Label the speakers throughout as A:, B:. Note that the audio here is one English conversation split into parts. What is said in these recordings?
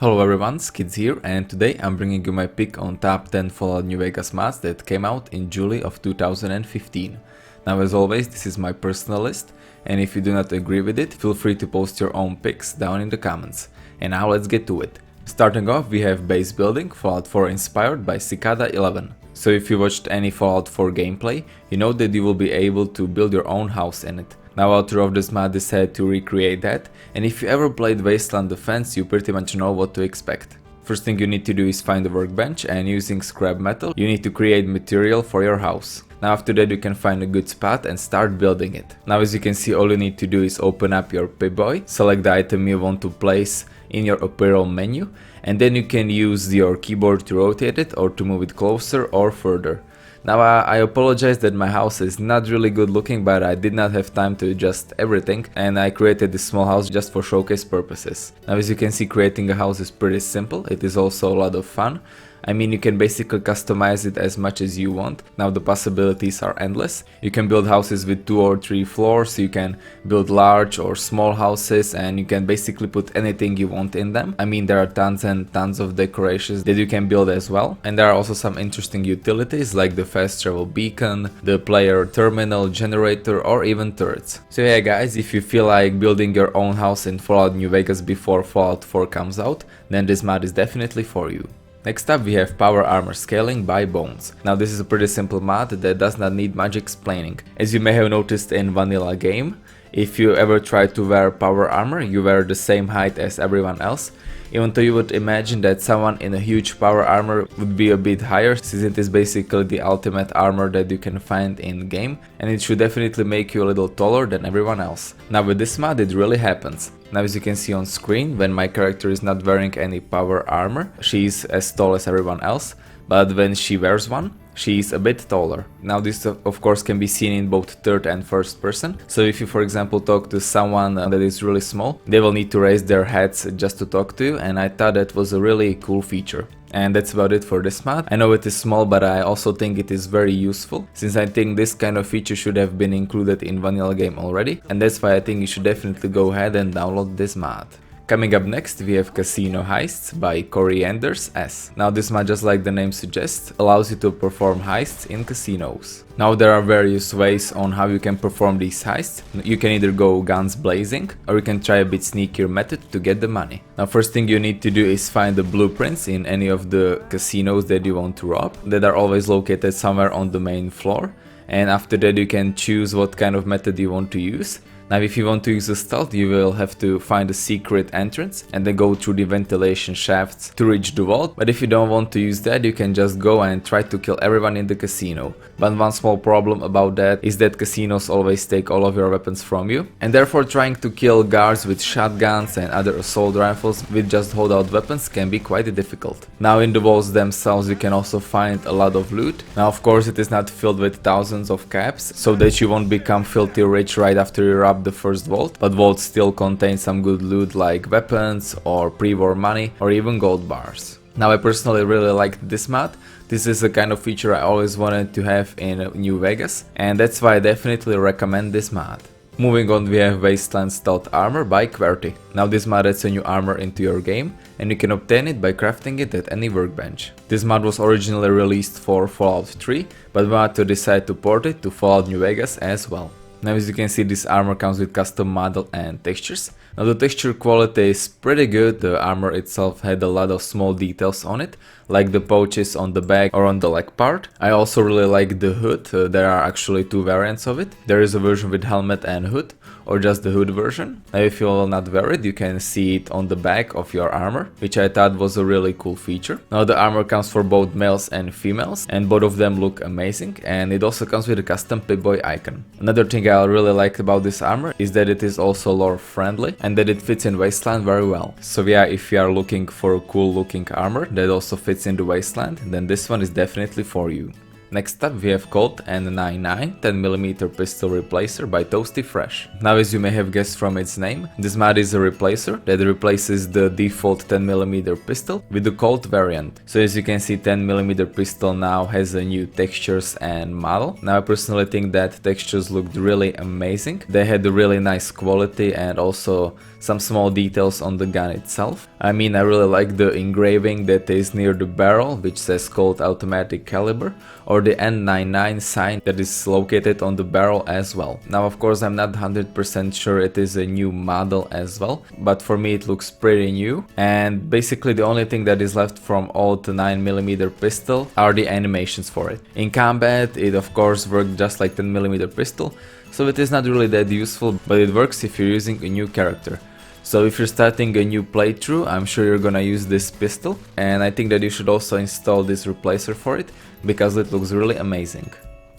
A: Hello everyone, Skids here, and today I'm bringing you my pick on top 10 Fallout New Vegas mods that came out in July of 2015. Now as always, this is my personal list, and if you do not agree with it, feel free to post your own picks down in the comments. And now let's get to it. Starting off, we have base building, Fallout 4 inspired by Cicada 11. So if you watched any Fallout 4 gameplay, you know that you will be able to build your own house in it. Now author of this mod decided to recreate that, and if you ever played Wasteland Defense, you pretty much know what to expect. First thing you need to do is find a workbench, and using scrap metal, you need to create material for your house. Now after that you can find a good spot and start building it. Now as you can see, all you need to do is open up your Pip-Boy, select the item you want to place in your apparel menu, and then you can use your keyboard to rotate it or to move it closer or further. Now I apologize that my house is not really good looking, but I did not have time to adjust everything, and I created this small house just for showcase purposes. Now as you can see, creating a house is pretty simple. It is also a lot of fun. I mean, you can basically customize it as much as you want. Now the possibilities are endless. You can build houses with 2 or 3 floors, you can build large or small houses, and you can basically put anything you want in them. I mean, there are tons and tons of decorations that you can build as well. And there are also some interesting utilities like the fast travel beacon, the player terminal, generator, or even turrets. So yeah guys, if you feel like building your own house in Fallout New Vegas before Fallout 4 comes out, then this mod is definitely for you. Next up we have Power Armor Scaling by Bones. Now this is a pretty simple mod that does not need much explaining. As you may have noticed in vanilla game, if you ever try to wear power armor, you wear the same height as everyone else, even though you would imagine that someone in a huge power armor would be a bit higher, since it is basically the ultimate armor that you can find in game, and it should definitely make you a little taller than everyone else. Now with this mod it really happens. Now as you can see on screen, when my character is not wearing any power armor, she is as tall as everyone else, but when she wears one, she is a bit taller. Now this of course can be seen in both third and first person, so if you for example talk to someone that is really small, they will need to raise their heads just to talk to you, and I thought that was a really cool feature. And that's about it for this mod. I know it is small, but I also think it is very useful, since I think this kind of feature should have been included in vanilla game already, and that's why I think you should definitely go ahead and download this mod. Coming up next we have Casino Heists by koriandersES. Now this mod, just like the name suggests, allows you to perform heists in casinos. Now there are various ways on how you can perform these heists. You can either go guns blazing, or you can try a bit sneakier method to get the money. Now first thing you need to do is find the blueprints in any of the casinos that you want to rob, that are always located somewhere on the main floor, and after that you can choose what kind of method you want to use. Now if you want to use a stealth, you will have to find a secret entrance and then go through the ventilation shafts to reach the vault, but if you don't want to use that, you can just go and try to kill everyone in the casino. But one small problem about that is that casinos always take all of your weapons from you, and therefore trying to kill guards with shotguns and other assault rifles with just holdout weapons can be quite difficult. Now in the vaults themselves you can also find a lot of loot. Now of course it is not filled with thousands of caps, so that you won't become filthy rich right after you rob the first vault, but vaults still contain some good loot like weapons or pre-war money or even gold bars. Now I personally really liked this mod. This is a kind of feature I always wanted to have in New Vegas, and that's why I definitely recommend this mod. Moving on, we have Wasteland Stealth Armor by qwerty. Now this mod adds a new armor into your game, and you can obtain it by crafting it at any workbench. This mod was originally released for Fallout 3, but we had to decide to port it to Fallout New Vegas as well. Now as you can see, this armor comes with custom model and textures. Now the texture quality is pretty good. The armor itself had a lot of small details on it, like the pouches on the back or on the leg part. I also really like the hood. There are actually 2 variants of it. There is a version with helmet and hood, or just the hood version. Now if you will not wear it, you can see it on the back of your armor, which I thought was a really cool feature. Now the armor comes for both males and females, and both of them look amazing, and it also comes with a custom Pip-Boy icon. Another thing I really liked about this armor is that it is also lore friendly, and that it fits in Wasteland very well. So yeah, if you are looking for a cool looking armor that also fits in the Wasteland, then this one is definitely for you. Next up we have Colt and 99 10mm pistol replacer by Toasty Fresh. Now, as you may have guessed from its name, this mod is a replacer that replaces the default 10mm pistol with the Colt variant. So as you can see, 10mm pistol now has a new textures and model. Now I personally think that textures looked really amazing. They had a really nice quality and also some small details on the gun itself. I mean, I really like the engraving that is near the barrel, which says Colt automatic caliber, or the N99 sign that is located on the barrel as well. Now of course I'm not 100% sure it is a new model as well, but for me it looks pretty new, and basically the only thing that is left from old 9mm pistol are the animations for it. In combat it of course worked just like 10mm pistol, so it is not really that useful, but it works if you're using a new character. So if you're starting a new playthrough, I'm sure you're gonna use this pistol, and I think that you should also install this replacer for it, because it looks really amazing.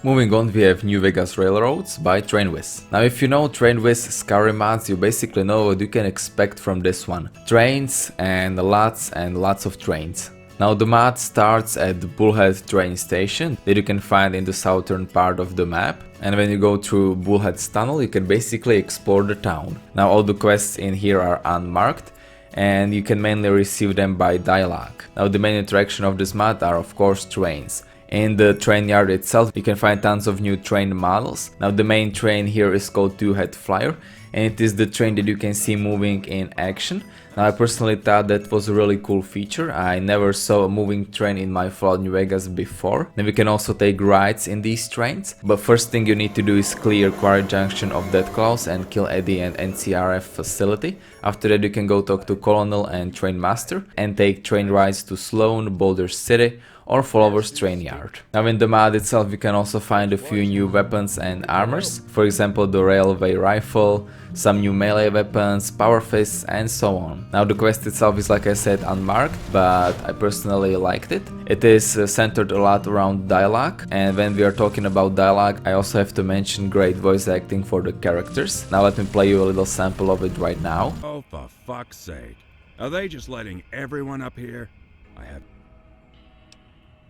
A: Moving on, we have New Vegas Railroads by Trainwiz. Now if you know Trainwiz scary mods, you basically know what you can expect from this one. Trains and lots of trains. Now the mod starts at the Bullhead train station that you can find in the southern part of the map, and when you go through Bullhead's tunnel you can basically explore the town. Now all the quests in here are unmarked and you can mainly receive them by dialogue. Now the main attraction of this mod are of course trains. In the train yard itself you can find tons of new train models. Now the main train here is called Two-Head Flyer, and it is the train that you can see moving in action. Now I personally thought that was a really cool feature. I never saw a moving train in my Fallout New Vegas before. Then we can also take rides in these trains, but first thing you need to do is clear Quarry Junction of Dead Claws and kill Eddie and NCRF facility. After that you can go talk to Colonel and Train Master and take train rides to Sloan, Boulder City or Followers train yard. Now in the mod itself you can also find a few new weapons and armors, for example the railway rifle, some new melee weapons, power fists and so on. Now the quest itself is, like I said, unmarked, but I personally liked it. It is centered a lot around dialogue, and when we are talking about dialogue I also have to mention great voice acting for the characters. Now let me play you a little sample of it right now.
B: Oh, for fuck's sake. Are they just letting everyone up here? I have...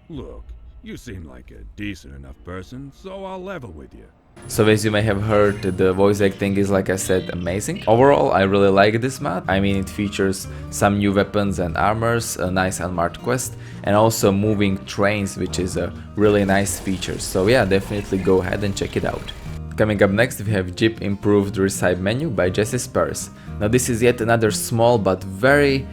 B: Look, you seem like a decent enough person, so I'll level with you.
A: So as you may have heard, the voice acting is, like I said, amazing. Overall, I really like this mod. I mean, it features some new weapons and armors, a nice unmarked quest, and also moving trains, which is a really nice feature. So yeah, definitely go ahead and check it out. Coming up next, we have JIP Improved Recipe Menu by jazzisparis. Now this is yet another small but very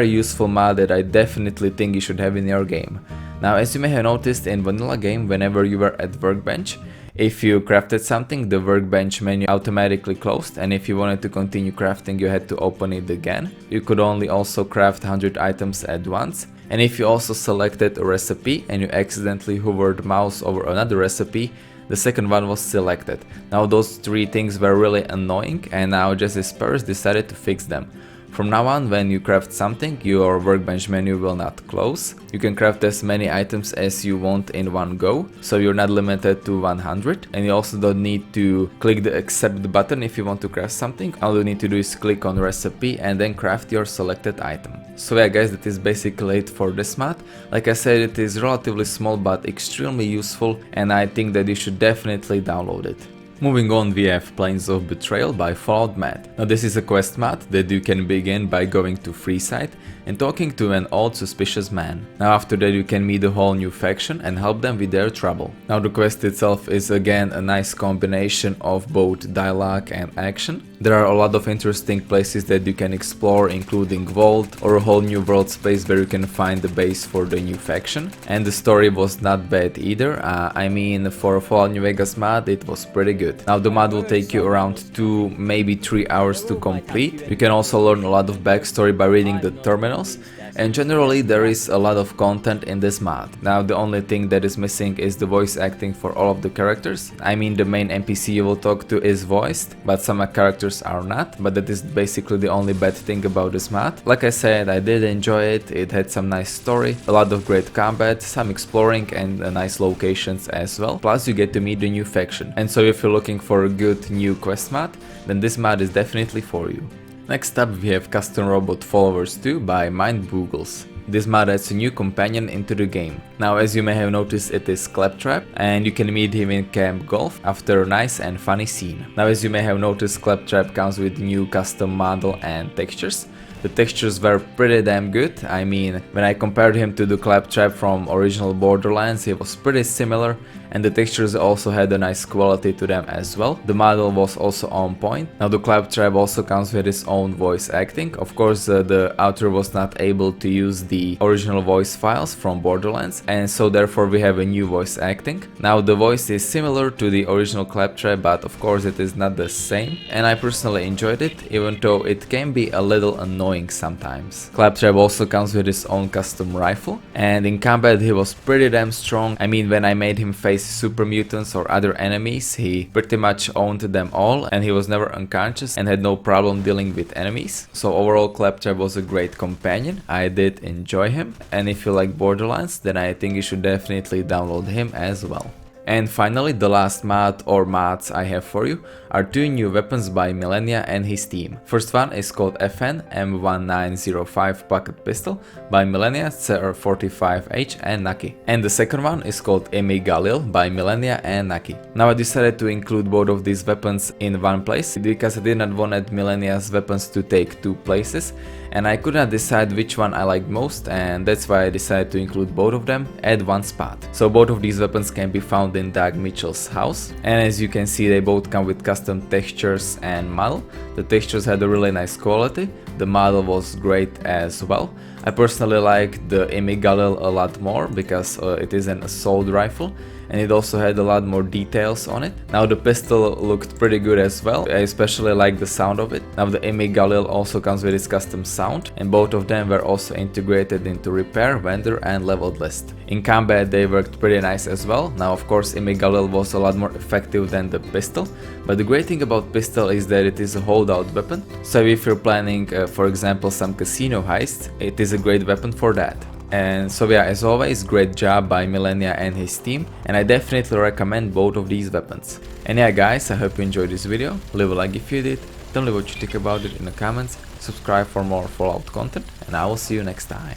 A: useful mod that I definitely think you should have in your game. Now as you may have noticed in vanilla game, whenever you were at workbench, if you crafted something, the workbench menu automatically closed, and if you wanted to continue crafting you had to open it again. You could only also craft 100 items at once, and if you also selected a recipe and you accidentally hovered mouse over another recipe, the second one was selected. Now those three things were really annoying, and now jazzisparis decided to fix them. From now on, when you craft something, your workbench menu will not close. You can craft as many items as you want in one go, so you're not limited to 100, and you also don't need to click the accept button if you want to craft something. All you need to do is click on recipe and then craft your selected item. So yeah guys, that is basically it for this mod. Like I said, it is relatively small but extremely useful, and I think that you should definitely download it. Moving on, we have Plains of Betrayal by FalloutMad. Now this is a quest mod that you can begin by going to Freeside and talking to an old suspicious man. Now after that you can meet a whole new faction and help them with their trouble. Now the quest itself is again a nice combination of both dialogue and action. There are a lot of interesting places that you can explore, including Vault or a whole new world space where you can find the base for the new faction. And the story was not bad either. I mean, for a Fallout New Vegas mod it was pretty good. Now the mod will take you around 2, maybe 3 hours to complete. You can also learn a lot of backstory by reading the terminals, and generally there is a lot of content in this mod. Now the only thing that is missing is the voice acting for all of the characters. I mean, the main NPC you will talk to is voiced, but some characters are not, but that is basically the only bad thing about this mod. Like I said, I did enjoy it. It had some nice story, a lot of great combat, some exploring and nice locations as well. Plus you get to meet the new faction. And so if you're looking for a good new quest mod, then this mod is definitely for you. Next up we have Custom Robot Followers 2 by Mindboggles. This mod adds a new companion into the game. Now, as you may have noticed, it is Claptrap, and you can meet him in Camp Golf after a nice and funny scene. Now, as you may have noticed, Claptrap comes with new custom model and textures. The textures were pretty damn good. I mean, when I compared him to the Claptrap from original Borderlands, he was pretty similar, and the textures also had a nice quality to them as well. The model was also on point. Now the Claptrap also comes with his own voice acting. Of course, the author was not able to use the original voice files from Borderlands, and so therefore we have a new voice acting. Now the voice is similar to the original Claptrap, but of course it is not the same, and I personally enjoyed it, even though it can be a little annoying sometimes. Claptrap also comes with his own custom rifle, and in combat he was pretty damn strong. I mean, when I made him face super mutants or other enemies, he pretty much owned them all, and he was never unconscious and had no problem dealing with enemies. So overall, Claptrap was a great companion. I did enjoy him, and if you like Borderlands, then I think you should definitely download him as well. And finally, the last mod or mods I have for you are two new weapons by Millenia and his team. First one is called FN M1905 Pocket Pistol by Millenia, CR45H and Naky. And the second one is called Galil by Millenia and Naky. Now I decided to include both of these weapons in one place because I did not want Millenia's weapons to take two places, and I could not decide which one I liked most, and that's why I decided to include both of them at one spot. So both of these weapons can be found in Doug Mitchell's house, and as you can see, they both come with custom textures and model. The textures had a really nice quality, the model was great as well. I personally like the Galil a lot more because it is an assault rifle, and it also had a lot more details on it. Now the pistol looked pretty good as well. I especially like the sound of it. Now the Galil also comes with its custom sound, and both of them were also integrated into repair, vendor and leveled list. In combat they worked pretty nice as well. Now of course Galil was a lot more effective than the pistol, but the great thing about pistol is that it is a holdout weapon. So if you're planning for example some casino heists, it is a great weapon for that. And so yeah, as always, great job by Millenia and his team, and I definitely recommend both of these weapons. And yeah guys, I hope you enjoyed this video. Leave a like if you did, tell me what you think about it in the comments, subscribe for more Fallout content, and I will see you next time.